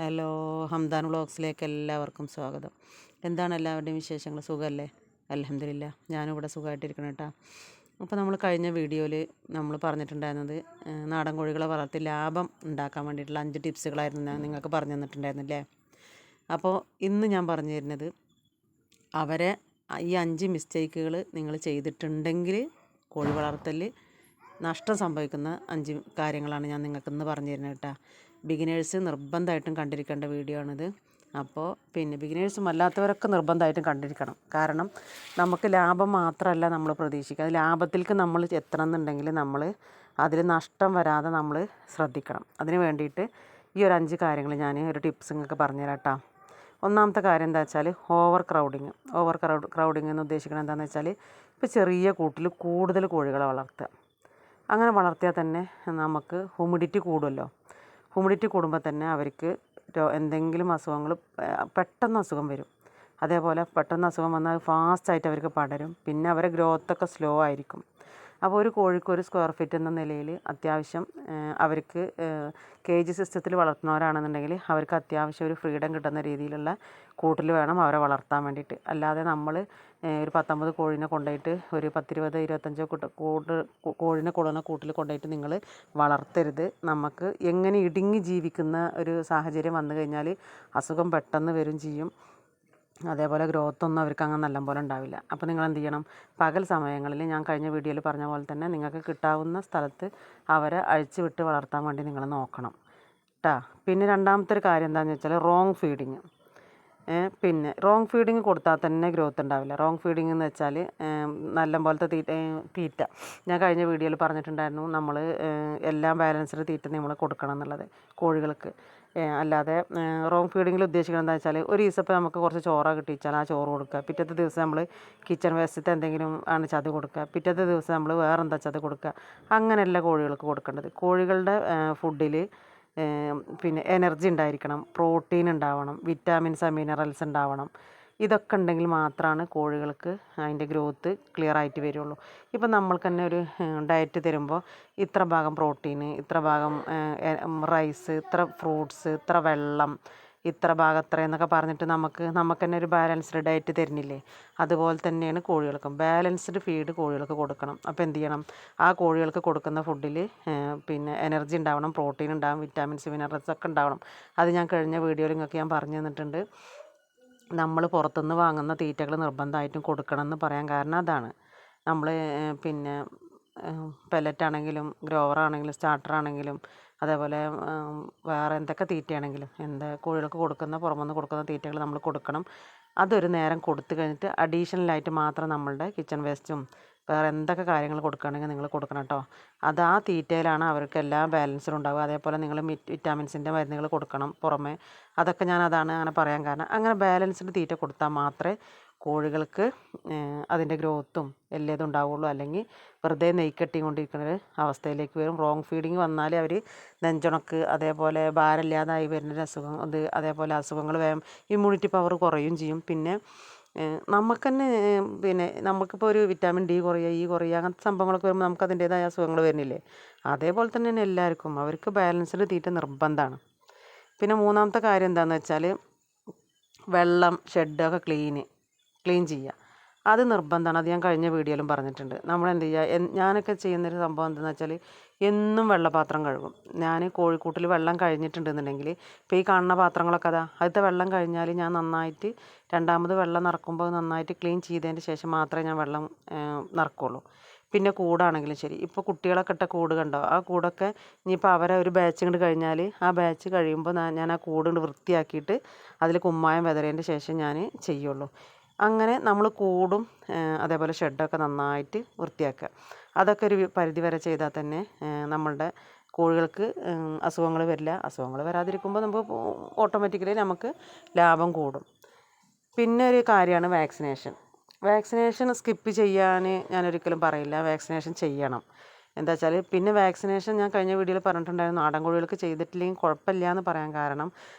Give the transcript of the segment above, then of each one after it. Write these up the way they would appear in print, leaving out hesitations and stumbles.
Hello, Hamdan വ്ളോഗ്സിലേക്ക് എല്ലാവർക്കും സ്വാഗതം. എന്താണ് എല്ലാവരുടെയും വിശേഷങ്ങൾ? സുഖമല്ലേ? അൽഹംദുലില്ലാ, ഞാനും ഇവിടെ സുഖമായിട്ടിരിക്കണം കേട്ടോ. അപ്പോൾ നമ്മൾ കഴിഞ്ഞ വീഡിയോയിൽ നമ്മൾ പറഞ്ഞിട്ടുണ്ടായിരുന്നത് നാടൻ കോഴികളെ വളർത്തി ലാഭം ഉണ്ടാക്കാൻ വേണ്ടിയിട്ടുള്ള 5 ടിപ്സുകളായിരുന്നു ഞാൻ നിങ്ങൾക്ക് പറഞ്ഞു തന്നിട്ടുണ്ടായിരുന്നില്ലേ. അപ്പോൾ ഇന്ന് ഞാൻ പറഞ്ഞു തരുന്നത് അവരെ ഈ 5 മിസ്റ്റേക്കുകൾ നിങ്ങൾ ചെയ്തിട്ടുണ്ടെങ്കിൽ കോഴി വളർത്തൽ നഷ്ടം സംഭവിക്കുന്ന 5 കാര്യങ്ങളാണ് ഞാൻ നിങ്ങൾക്ക് ഇന്ന് പറഞ്ഞു തരുന്നത് കേട്ടോ. ബിഗിനേഴ്സ് നിർബന്ധമായിട്ടും കണ്ടിരിക്കേണ്ട വീഡിയോ ആണിത്. അപ്പോൾ ബിഗിനേഴ്സും അല്ലാത്തവരൊക്കെ നിർബന്ധമായിട്ടും കണ്ടിരിക്കണം. കാരണം നമുക്ക് ലാഭം മാത്രമല്ല നമ്മൾ പ്രതീക്ഷിക്കുക, അത് ലാഭത്തിലേക്ക് നമ്മൾ എത്തണം എന്നുണ്ടെങ്കിൽ നമ്മൾ അതിൽ നഷ്ടം വരാതെ നമ്മൾ ശ്രദ്ധിക്കണം. അതിന് വേണ്ടിയിട്ട് ഈ ഒരു 5 കാര്യങ്ങൾ ഞാൻ ഒരു ടിപ്സ് നിങ്ങൾക്ക് പറഞ്ഞുതരാം കേട്ടോ. ഒന്നാമത്തെ കാര്യം എന്താ വെച്ചാൽ ക്രൗഡിങ് എന്ന് ഉദ്ദേശിക്കുന്നത് എന്താണെന്ന് വെച്ചാൽ ഇപ്പോൾ ചെറിയ കൂട്ടിൽ കൂടുതൽ കോഴികളെ വളർത്തുക. അങ്ങനെ വളർത്തിയാൽ തന്നെ നമുക്ക് ഹ്യൂമിഡിറ്റി കൂടുമല്ലോ. ഹ്യൂമിഡിറ്റി കൂടുമ്പോൾ തന്നെ അവർക്ക് എന്തെങ്കിലും അസുഖങ്ങൾ പെട്ടെന്ന് അസുഖം വരും. അതേപോലെ പെട്ടെന്ന് അസുഖം വന്നാൽ ഫാസ്റ്റായിട്ട് അവർക്ക് പടരും. പിന്നെ അവരെ ഗ്രോത്തൊക്കെ സ്ലോ ആയിരിക്കും. അപ്പോൾ ഒരു കോഴിക്ക് ഒരു സ്ക്വയർ ഫീറ്റ് എന്ന നിലയിൽ അത്യാവശ്യം അവർക്ക് കേജ് സിസ്റ്റത്തിൽ വളർത്തുന്നവരാണെന്നുണ്ടെങ്കിൽ അവർക്ക് അത്യാവശ്യം ഒരു ഫ്രീഡം കിട്ടുന്ന രീതിയിലുള്ള കൂട്ടിൽ വേണം അവരെ വളർത്താൻ വേണ്ടിയിട്ട്. അല്ലാതെ നമ്മൾ ഒരു 19 കോഴീനെ കൊണ്ടുപോയിട്ട് ഒരു 10, 20, 25 കോഴീനെ കൊള്ളുന്ന കൂട്ടിൽ കൊണ്ടുപോയിട്ട് നിങ്ങൾ വളർത്തരുത്. നമുക്ക് എങ്ങനെ ഇടുങ്ങി ജീവിക്കുന്ന ഒരു സാഹചര്യം വന്നു കഴിഞ്ഞാൽ അസുഖം പെട്ടെന്ന് വരും ചെയ്യും. അതേപോലെ ഗ്രോത്തൊന്നും അവർക്ക് അങ്ങനെ നല്ലപോലെ ഉണ്ടാവില്ല. അപ്പോൾ നിങ്ങൾ എന്ത് ചെയ്യണം, പകൽ സമയങ്ങളിൽ ഞാൻ കഴിഞ്ഞ വീഡിയോയിൽ പറഞ്ഞ പോലെ തന്നെ നിങ്ങൾക്ക് കിട്ടാവുന്ന സ്ഥലത്ത് അവരെ അഴിച്ചു വിട്ട് വളർത്താൻ വേണ്ടി നിങ്ങൾ നോക്കണം കേട്ടോ. പിന്നെ രണ്ടാമത്തെ ഒരു കാര്യം എന്താണെന്ന് വെച്ചാൽ റോങ് ഫീഡിങ്. റോങ് ഫീഡിങ് കൊടുത്താൽ തന്നെ ഗ്രോത്ത് ഉണ്ടാവില്ല. റോങ് ഫീഡിങ് എന്ന് വെച്ചാൽ നല്ല പോലത്തെ തീറ്റ ഞാൻ കഴിഞ്ഞ വീഡിയോയിൽ പറഞ്ഞിട്ടുണ്ടായിരുന്നു. നമ്മൾ എല്ലാം ബാലൻസ്ഡ് തീറ്റ നമ്മൾ കൊടുക്കണം എന്നുള്ളത് കോഴികൾക്ക്. അല്ലാതെ റോങ് ഫീഡിങ്ങിൽ ഉദ്ദേശിക്കുന്നത് എന്താ വെച്ചാൽ ഒരു ദിവസം ഇപ്പോൾ നമുക്ക് കുറച്ച് ചോറ കിട്ടിച്ചാൽ ആ ചോറ് കൊടുക്കുക. പിറ്റത്തെ ദിവസം നമ്മൾ കിച്ചൺ വേസ്റ്റത്തെ എന്തെങ്കിലും ആണ് ചത് കൊടുക്കുക. പിറ്റത്തെ ദിവസം നമ്മൾ വേറെ എന്താ ചത് കൊടുക്കുക. അങ്ങനെയല്ല കോഴികൾക്ക് കൊടുക്കേണ്ടത്. കോഴികളുടെ ഫുഡിൽ എനർജി ഉണ്ടായിരിക്കണം, പ്രോട്ടീൻ ഉണ്ടാവണം, വിറ്റാമിൻസ് മിനറൽസ് ഉണ്ടാവണം. ഇതൊക്കെ ഉണ്ടെങ്കിൽ മാത്രമാണ് കോഴികൾക്ക് അതിൻ്റെ ഗ്രോത്ത് ക്ലിയർ ആയിട്ട് വരുള്ളൂ. ഇപ്പം നമ്മൾക്ക് തന്നെ ഒരു ഡയറ്റ് തരുമ്പോൾ ഇത്ര ഭാഗം പ്രോട്ടീന്, ഇത്ര ഭാഗം റൈസ്, ഇത്ര ഫ്രൂട്ട്സ്, ഇത്ര വെള്ളം, ഇത്ര ഭാഗം എത്ര എന്നൊക്കെ പറഞ്ഞിട്ട് നമുക്ക് തന്നെ ഒരു ബാലൻസ്ഡ് ഡയറ്റ് തരുന്നില്ലേ. അതുപോലെ തന്നെയാണ് കോഴികൾക്കും ബാലൻസ്ഡ് ഫീഡ് കോഴികൾക്ക് കൊടുക്കണം. അപ്പോൾ എന്ത് ചെയ്യണം, ആ കോഴികൾക്ക് കൊടുക്കുന്ന ഫുഡിൽ എനർജി ഉണ്ടാവണം, പ്രോട്ടീൻ ഉണ്ടാവും, വിറ്റാമിൻസ് മിനറൽസ് ഒക്കെ ഉണ്ടാവണം. അത് ഞാൻ കഴിഞ്ഞ വീഡിയോയിൽ നിങ്ങൾക്ക് ഞാൻ പറഞ്ഞു തന്നിട്ടുണ്ട്. നമ്മൾ പുറത്തുനിന്ന് വാങ്ങുന്ന തീറ്റകൾ നിർബന്ധമായിട്ടും കൊടുക്കണം എന്ന് പറയാൻ കാരണം അതാണ്. നമ്മൾ പെല്ലറ്റാണെങ്കിലും ഗ്രോവറാണെങ്കിലും സ്റ്റാർട്ടറാണെങ്കിലും അതേപോലെ വേറെ എന്തൊക്കെ തീറ്റയാണെങ്കിലും കോഴികൾക്ക് പുറമെന്ന് കൊടുക്കുന്ന തീറ്റകൾ നമ്മൾ കൊടുക്കണം. അതൊരു നേരം കൊടുത്തു കഴിഞ്ഞിട്ട് അഡീഷണലായിട്ട് മാത്രം നമ്മളുടെ കിച്ചൺ വേസ്റ്റും വേറെ എന്തൊക്കെ കാര്യങ്ങൾ കൊടുക്കുകയാണെങ്കിൽ നിങ്ങൾ കൊടുക്കണം കേട്ടോ. അത് ആ തീറ്റയിലാണ് അവർക്ക് എല്ലാ ബാലൻസും ഉണ്ടാവുക. അതേപോലെ നിങ്ങൾ വിറ്റാമിൻസിൻ്റെ മരുന്നുകൾ കൊടുക്കണം പുറമെ. അതൊക്കെ അതാണ് അങ്ങനെ പറയാൻ കാരണം. അങ്ങനെ ബാലൻസ്ഡ് തീറ്റ കൊടുത്താൽ മാത്രമേ കോഴികൾക്ക് അതിൻ്റെ ഗ്രോത്തും എല്ലേതും ഉണ്ടാവുള്ളൂ. അല്ലെങ്കിൽ വെറുതെ നെയ്ക്കെട്ടിക്കൊണ്ടിരിക്കുന്ന ഒരു അവസ്ഥയിലേക്ക് വരും. റോങ് ഫീഡിങ് വന്നാൽ അവർ നെഞ്ചുണക്ക്, അതേപോലെ ഭാരമില്ലാതായി വരുന്നൊരു അസുഖം, അതേപോലെ അസുഖങ്ങൾ വേഗം ഇമ്മ്യൂണിറ്റി പവർ കുറയും ചെയ്യും. നമുക്ക് തന്നെ നമുക്കിപ്പോൾ ഒരു വിറ്റാമിൻ ഡി കുറയുക, ഇ കുറയുക, അങ്ങനത്തെ സംഭവങ്ങളൊക്കെ വരുമ്പോൾ നമുക്ക് അതിൻ്റേതായ അസുഖങ്ങൾ വരുന്നില്ലേ. അതേപോലെ തന്നെ എല്ലാവർക്കും അവർക്ക് ബാലൻസ്ഡ് തീറ്റ നിർബന്ധമാണ്. മൂന്നാമത്തെ കാര്യം എന്താണെന്ന് വെച്ചാൽ വെള്ളം, ഷെഡൊക്കെ ക്ലീൻ ചെയ്യുക. അത് നിർബന്ധമാണ്. അത് ഞാൻ കഴിഞ്ഞ വീഡിയോയിലും പറഞ്ഞിട്ടുണ്ട്. നമ്മൾ എന്ത് ചെയ്യുക, ഞാനൊക്കെ ചെയ്യുന്നൊരു സംഭവം എന്താണെന്ന് വെച്ചാൽ എന്നും വെള്ളപാത്രം കഴുകും. ഞാൻ കോഴിക്കൂട്ടിൽ വെള്ളം കഴിഞ്ഞിട്ടുണ്ടെന്നുണ്ടെങ്കിൽ ഇപ്പോൾ ഈ കാണുന്ന പാത്രങ്ങളൊക്കെ അതിലത്തെ വെള്ളം കഴിഞ്ഞാൽ ഞാൻ നന്നായിട്ട് രണ്ടാമത് വെള്ളം നിറക്കുമ്പോൾ നന്നായിട്ട് ക്ലീൻ ചെയ്തതിന് ശേഷം മാത്രമേ ഞാൻ വെള്ളം നിറക്കുള്ളൂ. കൂടാണെങ്കിലും ശരി, ഇപ്പോൾ കുട്ടികളൊക്കെ ഇട്ട കൂട് കണ്ടോ, ആ കൂടൊക്കെ ഇനിയിപ്പോൾ അവരെ ഒരു ബാച്ച് ഇങ്ങോട്ട് കഴിഞ്ഞാൽ ആ ബാച്ച് കഴിയുമ്പോൾ ഞാൻ ആ കൂട് വൃത്തിയാക്കിയിട്ട് അതിൽ കുമ്മായം വിതറിയതിൻ്റെ ശേഷം ഞാൻ ചെയ്യുള്ളൂ. അങ്ങനെ നമ്മൾ കൂടും അതേപോലെ ഷെഡൊക്കെ നന്നായിട്ട് വൃത്തിയാക്കുക. അതൊക്കെ ഒരു പരിധി വരെ ചെയ്താൽ തന്നെ നമ്മളുടെ കോഴികൾക്ക് അസുഖങ്ങൾ വരില്ല. അസുഖങ്ങൾ വരാതിരിക്കുമ്പോൾ നമുക്ക് ഓട്ടോമാറ്റിക്കലി നമുക്ക് ലാഭം കൂടും. ഒരു കാര്യമാണ് വാക്സിനേഷൻ സ്കിപ്പ് ചെയ്യാൻ ഞാനൊരിക്കലും പറയില്ല. വാക്സിനേഷൻ ചെയ്യണം. എന്താ വെച്ചാൽ വാക്സിനേഷൻ ഞാൻ കഴിഞ്ഞ വീഡിയോയിൽ പറഞ്ഞിട്ടുണ്ടായിരുന്നു. നാടൻ കോഴികൾക്ക് ചെയ്തിട്ടില്ലെങ്കിൽ കുഴപ്പമില്ല എന്ന് പറയാൻ കാരണം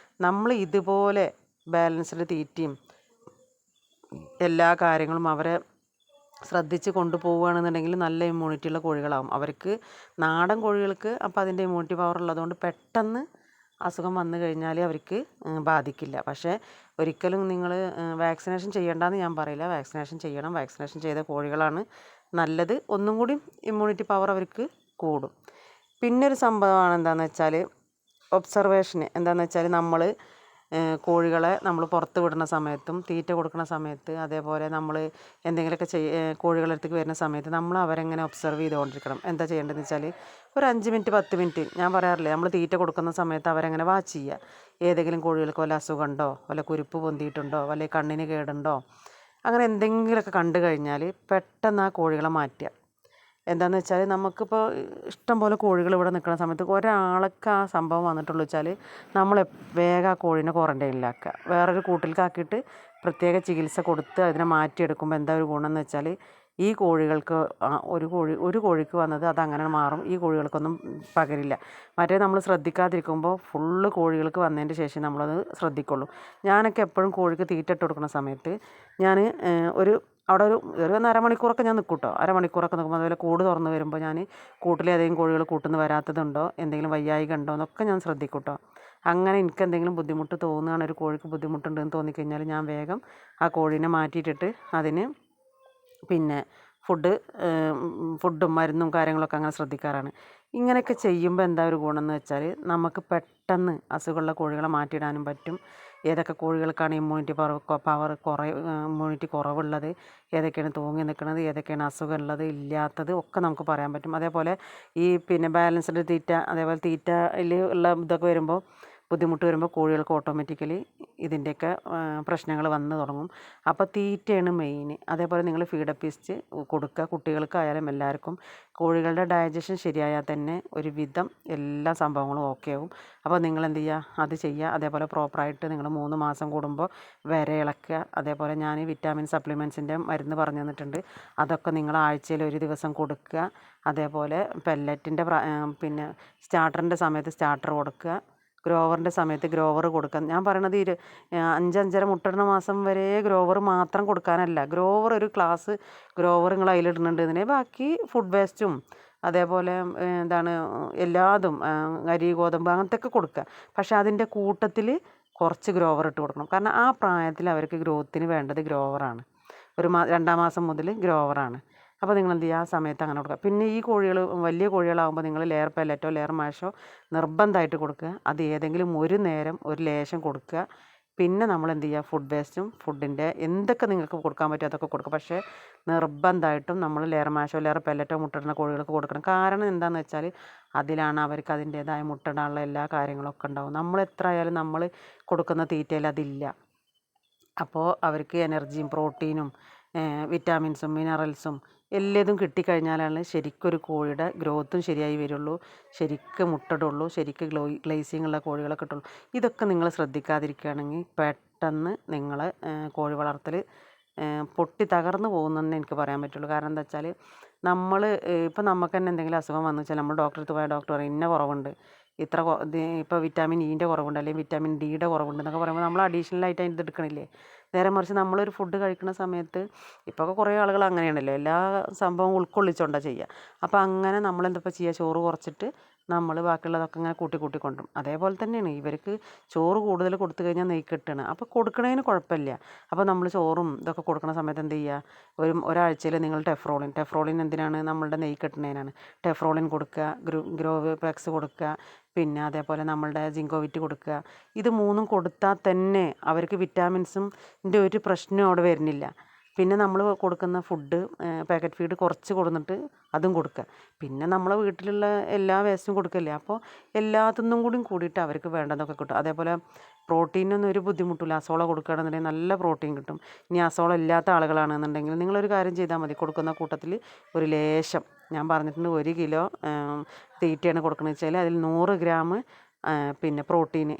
നമ്മൾ ഇതുപോലെ ബാലൻസ്ഡ് തീറ്റയും എല്ലാ കാര്യങ്ങളും അവരെ ശ്രദ്ധിച്ച് കൊണ്ടുപോവുകയാണെന്നുണ്ടെങ്കിൽ നല്ല ഇമ്മ്യൂണിറ്റി ഉള്ള കോഴികളാവും. അവർക്ക് നാടൻ കോഴികൾക്ക് അപ്പോൾ അതിൻ്റെ ഇമ്മ്യൂണിറ്റി പവർ ഉള്ളതുകൊണ്ട് പെട്ടെന്ന് അസുഖം വന്നു കഴിഞ്ഞാൽ അവർക്ക് ബാധിക്കില്ല. പക്ഷേ ഒരിക്കലും നിങ്ങൾ വാക്സിനേഷൻ ചെയ്യേണ്ടെന്ന് ഞാൻ പറയില്ല. വാക്സിനേഷൻ ചെയ്യണം. വാക്സിനേഷൻ ചെയ്ത കോഴികളാണ് നല്ലത്. ഒന്നും കൂടി ഇമ്മ്യൂണിറ്റി പവർ അവർക്ക് കൂടും. പിന്നൊരു സംഭവമാണ് എന്താണെന്ന് വെച്ചാൽ ഒബ്സർവേഷൻ. എന്താണെന്ന് വെച്ചാൽ നമ്മൾ കോഴികളെ നമ്മൾ പുറത്ത് വിടുന്ന സമയത്തും തീറ്റ കൊടുക്കുന്ന സമയത്ത്, അതേപോലെ നമ്മൾ എന്തെങ്കിലുമൊക്കെ കോഴികളുടെ അടുത്തേക്ക് വരുന്ന സമയത്ത് നമ്മൾ അവരെങ്ങനെ ഒബ്സർവ് ചെയ്തുകൊണ്ടിരിക്കണം. എന്താ ചെയ്യേണ്ടതെന്ന് വെച്ചാൽ ഒരു 5 മിനിറ്റ് 10 മിനിറ്റ് ഞാൻ പറയാറില്ലേ, നമ്മൾ തീറ്റ കൊടുക്കുന്ന സമയത്ത് അവരെങ്ങനെ വാച്ച് ചെയ്യുക. ഏതെങ്കിലും കോഴികൾക്ക് വല്ല അസുഖമുണ്ടോ, വല്ല കുരുപ്പ് പൊന്തിയിട്ടുണ്ടോ, വല്ല കണ്ണിന് കേടുണ്ടോ, അങ്ങനെ എന്തെങ്കിലുമൊക്കെ കണ്ടു കഴിഞ്ഞാൽ പെട്ടെന്ന് ആ കോഴികളെ മാറ്റുക. എന്താണെന്ന് വെച്ചാൽ നമുക്കിപ്പോൾ ഇഷ്ടം പോലെ കോഴികൾ ഇവിടെ നിൽക്കുന്ന സമയത്ത് ഒരാൾക്ക് ആ സംഭവം വന്നിട്ടുള്ളൂ വെച്ചാൽ നമ്മൾ വേഗം ആ കോഴീനെ ക്വാറൻറ്റൈനിലാക്കുക. വേറൊരു കൂട്ടിലേക്കാക്കിയിട്ട് പ്രത്യേക ചികിത്സ കൊടുത്ത് അതിനെ മാറ്റിയെടുക്കുമ്പോൾ എന്താ ഒരു ഗുണം എന്ന് വെച്ചാൽ ഈ കോഴികൾക്ക് ഒരു കോഴിക്ക് വന്നത് അതങ്ങനെ മാറും. ഈ കോഴികൾക്കൊന്നും പകരില്ല. മറ്റേ നമ്മൾ ശ്രദ്ധിക്കാതിരിക്കുമ്പോൾ ഫുള്ള് കോഴികൾക്ക് വന്നതിൻ്റെ ശേഷം നമ്മളത് ശ്രദ്ധിക്കുള്ളൂ. ഞാനൊക്കെ എപ്പോഴും കോഴിക്ക് തീറ്റ ഇട്ട് കൊടുക്കുന്ന സമയത്ത് ഞാൻ അവിടെ ഒരു അരമണിക്കൂറൊക്കെ ഞാൻ നിൽക്കും കേട്ടോ. അരമണിക്കൂറൊക്കെ നിൽക്കുമ്പോൾ അതുപോലെ കൂട് തുറന്ന് വരുമ്പോൾ ഞാൻ കൂട്ടിലേതെങ്കിലും കോഴികൾ കൂട്ടുന്ന് വരാത്തതുണ്ടോ, എന്തെങ്കിലും വയ്യായിക ഉണ്ടോ എന്നൊക്കെ ഞാൻ ശ്രദ്ധിക്കും കേട്ടോ. അങ്ങനെ എനിക്ക് എന്തെങ്കിലും ബുദ്ധിമുട്ട് തോന്നുകയാണ്, ഒരു കോഴിക്ക് ബുദ്ധിമുട്ടുണ്ടെന്ന് തോന്നിക്കഴിഞ്ഞാൽ ഞാൻ വേഗം ആ കോഴീനെ മാറ്റിയിട്ടിട്ട് അതിന് പിന്നെ ഫുഡും മരുന്നും കാര്യങ്ങളൊക്കെ അങ്ങനെ ശ്രദ്ധിക്കാറാണ്. ഇങ്ങനെയൊക്കെ ചെയ്യുമ്പോൾ എന്താ ഒരു ഗുണമെന്ന് വെച്ചാൽ നമുക്ക് പെട്ടെന്ന് അസുഖമുള്ള കോഴികളെ മാറ്റിയിടാനും പറ്റും. ഏതൊക്കെ കോഴികൾക്കാണ് ഇമ്മ്യൂണിറ്റി ഇമ്മ്യൂണിറ്റി കുറവുള്ളത്, ഏതൊക്കെയാണ് തൂങ്ങി നിൽക്കുന്നത്, ഏതൊക്കെയാണ് അസുഖമുള്ളത് ഇല്ലാത്തത് ഒക്കെ നമുക്ക് പറയാൻ പറ്റും. അതേപോലെ ഈ ബാലൻസ്ഡ് തീറ്റ, അതേപോലെ തീറ്റയിൽ ഉള്ള ഇതൊക്കെ വരുമ്പോൾ ബുദ്ധിമുട്ട് വരുമ്പോൾ കോഴികൾക്ക് ഓട്ടോമാറ്റിക്കലി ഇതിൻ്റെയൊക്കെ പ്രശ്നങ്ങൾ വന്ന് തുടങ്ങും. അപ്പോൾ തീറ്റയാണ് മെയിൻ. അതേപോലെ നിങ്ങൾ ഫീഡപ്പിസ്റ്റ് കൊടുക്കുക, കുട്ടികൾക്കായാലും എല്ലാവർക്കും. കോഴികളുടെ ഡൈജഷൻ ശരിയായാൽ തന്നെ ഒരുവിധം എല്ലാ സംഭവങ്ങളും ഓക്കെ ആവും. അപ്പോൾ നിങ്ങൾ എന്ത് ചെയ്യുക, അത് ചെയ്യുക. അതേപോലെ പ്രോപ്പറായിട്ട് നിങ്ങൾ 3 മാസം കൂടുമ്പോൾ ഇളക്കുക. അതേപോലെ ഞാൻ വിറ്റാമിൻ സപ്ലിമെൻറ്റ്സിൻ്റെ മരുന്ന് പറഞ്ഞു തന്നിട്ടുണ്ട്. അതൊക്കെ നിങ്ങൾ ആഴ്ചയിൽ ഒരു ദിവസം കൊടുക്കുക. അതേപോലെ പെല്ലറ്റിൻ്റെ സ്റ്റാർട്ടറിൻ്റെ സമയത്ത് സ്റ്റാർട്ടർ കൊടുക്കുക. ഗ്രോവറിൻ്റെ സമയത്ത് ഗ്രോവർ കൊടുക്കാം. ഞാൻ പറയണത് 5-5.5 മുട്ടയിടുന്ന മാസം വരെ ഗ്രോവർ മാത്രം കൊടുക്കാനല്ല. ഗ്രോവർ ഒരു ക്ലാസ് ഗ്രോവർ നിങ്ങൾ അതിലിടുന്നുണ്ട്, ബാക്കി ഫുഡ് വേസ്റ്റും അതേപോലെ എല്ലാതും അരി ഗോതമ്പ് അങ്ങനത്തെ ഒക്കെ കൊടുക്കുക. പക്ഷേ അതിൻ്റെ കൂട്ടത്തിൽ കുറച്ച് ഗ്രോവർ ഇട്ട് കൊടുക്കണം. കാരണം ആ പ്രായത്തിൽ അവർക്ക് ഗ്രോത്തിന് വേണ്ടത് ഗ്രോവറാണ്. 2-ാം മാസം മുതൽ ഗ്രോവറാണ്. അപ്പോൾ നിങ്ങൾ എന്ത് ചെയ്യുക, ആ സമയത്ത് അങ്ങനെ കൊടുക്കുക. പിന്നെ ഈ കോഴികൾ വലിയ കോഴികളാകുമ്പോൾ നിങ്ങൾ ലെയർ പെല്ലറ്റോ ലെയർ മാഷോ നിർബന്ധമായിട്ട് കൊടുക്കുക. അത് ഏതെങ്കിലും ഒരു നേരം ഒരു ലേശം കൊടുക്കുക. പിന്നെ നമ്മൾ എന്ത് ചെയ്യുക, ഫുഡ് വേസ്റ്റും ഫുഡിൻ്റെ എന്തൊക്കെ നിങ്ങൾക്ക് കൊടുക്കാൻ പറ്റും അതൊക്കെ കൊടുക്കുക. പക്ഷേ നിർബന്ധമായിട്ടും നമ്മൾ ലെയർ മാഷോ ലെയർ പെല്ലറ്റോ മുട്ടയിടുന്ന കോഴികൾക്ക് കൊടുക്കണം. കാരണം എന്താണെന്ന് വെച്ചാൽ അതിലാണ് അവർക്ക് അതിൻ്റേതായ മുട്ടയിടാനുള്ള എല്ലാ കാര്യങ്ങളൊക്കെ ഉണ്ടാവും. നമ്മൾ എത്ര ആയാലും നമ്മൾ കൊടുക്കുന്ന തീറ്റയിൽ അതില്ല. അപ്പോൾ അവർക്ക് എനർജിയും പ്രോട്ടീനും വിറ്റാമിൻസും മിനറൽസും എല്ലാതും കിട്ടിക്കഴിഞ്ഞാലാണ് ശരിക്കൊരു കോഴിയുടെ ഗ്രോത്തും ശരിയായി വരുള്ളൂ, ശരിക്കും മുട്ടയിടുള്ളൂ, ശരിക്കും ഗ്ലേസിങ് ഉള്ള കോഴികളെ കിട്ടുള്ളൂ. ഇതൊക്കെ നിങ്ങൾ ശ്രദ്ധിക്കാതിരിക്കുകയാണെങ്കിൽ പെട്ടെന്ന് നിങ്ങൾ കോഴി വളർത്തൽ പൊട്ടി തകർന്നു പോകുന്നെന്ന് എനിക്ക് പറയാൻ പറ്റുള്ളൂ. കാരണം എന്താ വെച്ചാൽ ഇപ്പം നമുക്ക് തന്നെ എന്തെങ്കിലും അസുഖം വന്നു വെച്ചാൽ നമ്മൾ ഡോക്ടറെ അടുത്ത് പോയ ഡോക്ടർ പറയും ഇന്ന കുറവുണ്ട്, ഇപ്പോൾ വിറ്റാമിൻ ഇൻ്റെ കുറവുണ്ട്, അല്ലെങ്കിൽ വിറ്റാമിൻ ഡിയുടെ കുറവുണ്ട് എന്നൊക്കെ പറയുമ്പോൾ നമ്മൾ അഡീഷണലായിട്ട് അതിൻ്റെ എടുക്കണില്ലേ. നേരെ മറിച്ച് നമ്മളൊരു ഫുഡ് കഴിക്കുന്ന സമയത്ത് ഇപ്പോൾ കുറേ ആളുകൾ അങ്ങനെയാണല്ലോ, എല്ലാ സംഭവം ഉൾക്കൊള്ളിച്ചുകൊണ്ടാണ് ചെയ്യുക. അപ്പോൾ അങ്ങനെ നമ്മളെന്തിപ്പോൾ ചെയ്യുക, ചോറ് കുറച്ചിട്ട് നമ്മൾ ബാക്കിയുള്ളതൊക്കെ ഇങ്ങനെ കൂട്ടി കൊണ്ടും. അതേപോലെ തന്നെയാണ് ഇവർക്ക് ചോറ് കൂടുതൽ കൊടുത്തു കഴിഞ്ഞാൽ നെയ്ക്കെട്ടാണ്. അപ്പോൾ കൊടുക്കണതിന് കുഴപ്പമില്ല. അപ്പോൾ നമ്മൾ ചോറും ഇതൊക്കെ കൊടുക്കുന്ന സമയത്ത് എന്ത് ചെയ്യുക, ഒരാഴ്ചയിൽ നിങ്ങൾ ടെഫ്രോളിൻ എന്തിനാണ്, നമ്മളുടെ നെയ്ക്കെട്ടുന്നതിനാണ്. ടെഫ്രോളിൻ കൊടുക്കുക, ഗ്രോവെക്സ് കൊടുക്കുക, പിന്നെ അതേപോലെ നമ്മളുടെ ജിങ്കോവിറ്റ് കൊടുക്കുക. ഇത് 3ഉം കൊടുത്താൽ തന്നെ അവർക്ക് വിറ്റാമിൻസും ഒരു പ്രശ്നവും അവിടെ വരുന്നില്ല. പിന്നെ നമ്മൾ കൊടുക്കുന്ന ഫുഡ് പാക്കറ്റ് ഫീഡ് കുറച്ച് കൊടുത്തിട്ട് അതും കൊടുക്കുക. പിന്നെ നമ്മളെ വീട്ടിലുള്ള എല്ലാ വേസ്റ്റും കൊടുക്കല്ലേ. അപ്പോൾ എല്ലാത്തിനും കൂടിയിട്ട് അവർക്ക് വേണ്ടതൊക്കെ കിട്ടും. അതേപോലെ പ്രോട്ടീനൊന്നും ഒരു ബുദ്ധിമുട്ടില്ല. അസോള കൊടുക്കുകയാണെന്നുണ്ടെങ്കിൽ നല്ല പ്രോട്ടീൻ കിട്ടും. ഇനി അസോള ഇല്ലാത്ത ആളുകളാണെന്നുണ്ടെങ്കിൽ നിങ്ങളൊരു കാര്യം ചെയ്താൽ മതി, കൊടുക്കുന്ന കൂട്ടത്തിൽ ഒരു ലേശം, ഞാൻ പറഞ്ഞിട്ടുണ്ട് 1 കിലോ തീറ്റയാണ് കൊടുക്കുന്നത് വെച്ചാൽ അതിൽ 100 ഗ്രാം പ്രോട്ടീൻ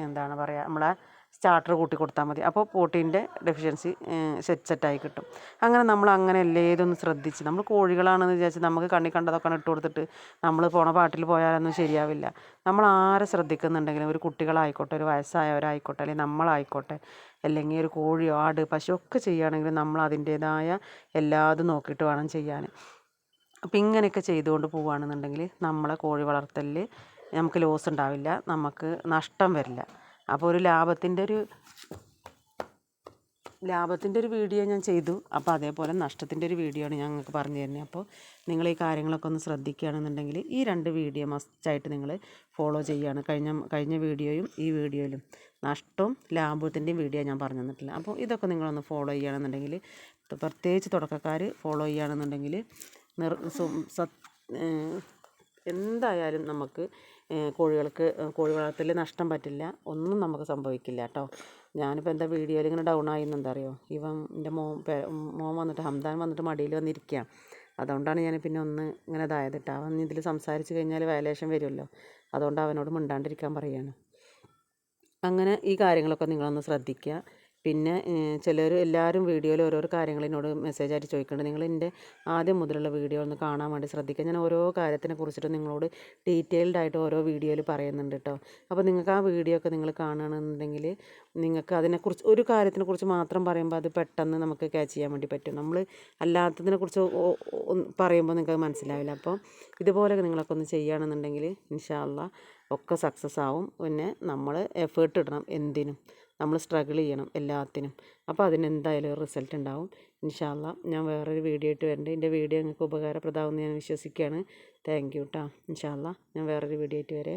എന്താണ് പറയുക, നമ്മളെ സ്റ്റാർട്ടർ കൂട്ടി കൊടുത്താൽ മതി. അപ്പോൾ പ്രോട്ടീൻ്റെ ഡെഫിഷ്യൻസി സെറ്റായി കിട്ടും. അങ്ങനെ നമ്മൾ അങ്ങനെ എല്ലാതൊന്ന് ശ്രദ്ധിച്ച്, നമ്മൾ കോഴികളാണെന്ന് വിചാരിച്ച് നമുക്ക് കണ്ണിൽ കണ്ടതൊക്കെ ഇട്ട് കൊടുത്തിട്ട് നമ്മൾ പോണ പാട്ടിൽ പോയാലൊന്നും ശരിയാവില്ല. നമ്മൾ ആരെ ശ്രദ്ധിക്കുന്നുണ്ടെങ്കിലും, ഒരു കുട്ടികളായിക്കോട്ടെ, ഒരു വയസ്സായവരായിക്കോട്ടെ, അല്ലെങ്കിൽ നമ്മളായിക്കോട്ടെ, അല്ലെങ്കിൽ ഒരു കോഴിയോ ആട് പശു ഒക്കെ ചെയ്യുകയാണെങ്കിൽ നമ്മൾ അതിൻ്റേതായ എല്ലാതും നോക്കിയിട്ട് വേണം ചെയ്യാൻ. അപ്പം ഇങ്ങനെയൊക്കെ ചെയ്തുകൊണ്ട് പോവുകയാണെന്നുണ്ടെങ്കിൽ നമ്മളെ കോഴി വളർത്തലിൽ നമുക്ക് ലോസ് ഉണ്ടാവില്ല, നമുക്ക് നഷ്ടം വരില്ല. അപ്പോൾ ഒരു ലാഭത്തിൻ്റെ ഒരു വീഡിയോ ഞാൻ ചെയ്തു. അപ്പോൾ അതേപോലെ നഷ്ടത്തിൻ്റെ ഒരു വീഡിയോ ആണ് ഞാൻ നിങ്ങൾക്ക് പറഞ്ഞു തരുന്നത്. അപ്പോൾ നിങ്ങൾ ഈ കാര്യങ്ങളൊക്കെ ഒന്ന് ശ്രദ്ധിക്കുകയാണെന്നുണ്ടെങ്കിൽ ഈ 2 വീഡിയോ മസ്റ്റായിട്ട് നിങ്ങൾ ഫോളോ ചെയ്യുകയാണ്. കഴിഞ്ഞ വീഡിയോയും ഈ വീഡിയോയിലും നഷ്ടവും ലാഭത്തിൻ്റെയും വീഡിയോ ഞാൻ പറഞ്ഞു തന്നിട്ടില്ല. അപ്പോൾ ഇതൊക്കെ നിങ്ങളൊന്ന് ഫോളോ ചെയ്യുകയാണെന്നുണ്ടെങ്കിൽ, പ്രത്യേകിച്ച് തുടക്കക്കാർ ഫോളോ ചെയ്യുകയാണെന്നുണ്ടെങ്കിൽ എന്തായാലും നമുക്ക് കോഴി വളർത്തൽ നഷ്ടം പറ്റില്ല, ഒന്നും നമുക്ക് സംഭവിക്കില്ല കേട്ടോ. ഞാനിപ്പോൾ എന്താ വീഡിയോയിൽ ഇങ്ങനെ ഡൗൺ ആയിന്ന് എന്താ അറിയോ, എൻ്റെ മോൻ വന്നിട്ട് ഹംദാൻ വന്നിട്ട് മടിയിൽ വന്നിരിക്കുകയാണ്. അതുകൊണ്ടാണ് ഞാൻ പിന്നെ ഒന്ന് ഇങ്ങനെ ഇതായത് കേട്ടോ. അവൻ ഇതിൽ സംസാരിച്ച് കഴിഞ്ഞാൽ വയലേഷൻ വരുമല്ലോ, അതുകൊണ്ട് അവനോട് മിണ്ടാണ്ടിരിക്കാൻ പറയുകയാണ്. അങ്ങനെ ഈ കാര്യങ്ങളൊക്കെ നിങ്ങളൊന്ന് ശ്രദ്ധിക്കുക. പിന്നെ എല്ലാവരും വീഡിയോയിൽ ഓരോരോ കാര്യങ്ങൾ എന്നോട് മെസ്സേജായിട്ട് ചോദിക്കുന്നുണ്ട്. നിങ്ങൾ എൻ്റെ ആദ്യം മുതലുള്ള വീഡിയോ ഒന്ന് കാണാൻ വേണ്ടി ശ്രദ്ധിക്കുക. ഞാൻ ഓരോ കാര്യത്തിനെ കുറിച്ചിട്ട് നിങ്ങളോട് ഡീറ്റെയിൽഡായിട്ട് ഓരോ വീഡിയോയിൽ പറയുന്നുണ്ട് കേട്ടോ. അപ്പോൾ നിങ്ങൾക്ക് ആ വീഡിയോ ഒക്കെ നിങ്ങൾ കാണുകയാണെന്നുണ്ടെങ്കിൽ നിങ്ങൾക്ക് അതിനെക്കുറിച്ച് ഒരു കാര്യത്തിനെക്കുറിച്ച് മാത്രം പറയുമ്പോൾ അത് പെട്ടെന്ന് നമുക്ക് ക്യാച്ച് ചെയ്യാൻ വേണ്ടി പറ്റും. നമ്മൾ അല്ലാത്തതിനെക്കുറിച്ച് പറയുമ്പോൾ നിങ്ങൾക്ക് അത് മനസ്സിലാവില്ല. അപ്പോൾ ഇതുപോലെയൊക്കെ നിങ്ങളൊക്കെ ഒന്ന് ചെയ്യുകയാണെന്നുണ്ടെങ്കിൽ ഇൻഷാ അള്ളാ ഒക്കെ സക്സസ് ആവും. പിന്നെ നമ്മൾ എഫേർട്ട് ഇടണം, എന്തിനും നമ്മൾ സ്ട്രഗിൾ ചെയ്യണം എല്ലാത്തിനും. അപ്പോൾ അതിനെന്തായാലും റിസൾട്ട് ഉണ്ടാവും ഇൻഷാ അള്ളാ. ഞാൻ വേറൊരു വീഡിയോ ആയിട്ട് വരുന്നുണ്ട്. എൻ്റെ വീഡിയോ നിങ്ങൾക്ക് ഉപകാരപ്രദമാകുമെന്ന് ഞാൻ വിശ്വസിക്കുകയാണ്. താങ്ക് യു കേട്ടോ. ഇൻഷാ അള്ളാ ഞാൻ വേറൊരു വീഡിയോ ആയിട്ട് വരെ.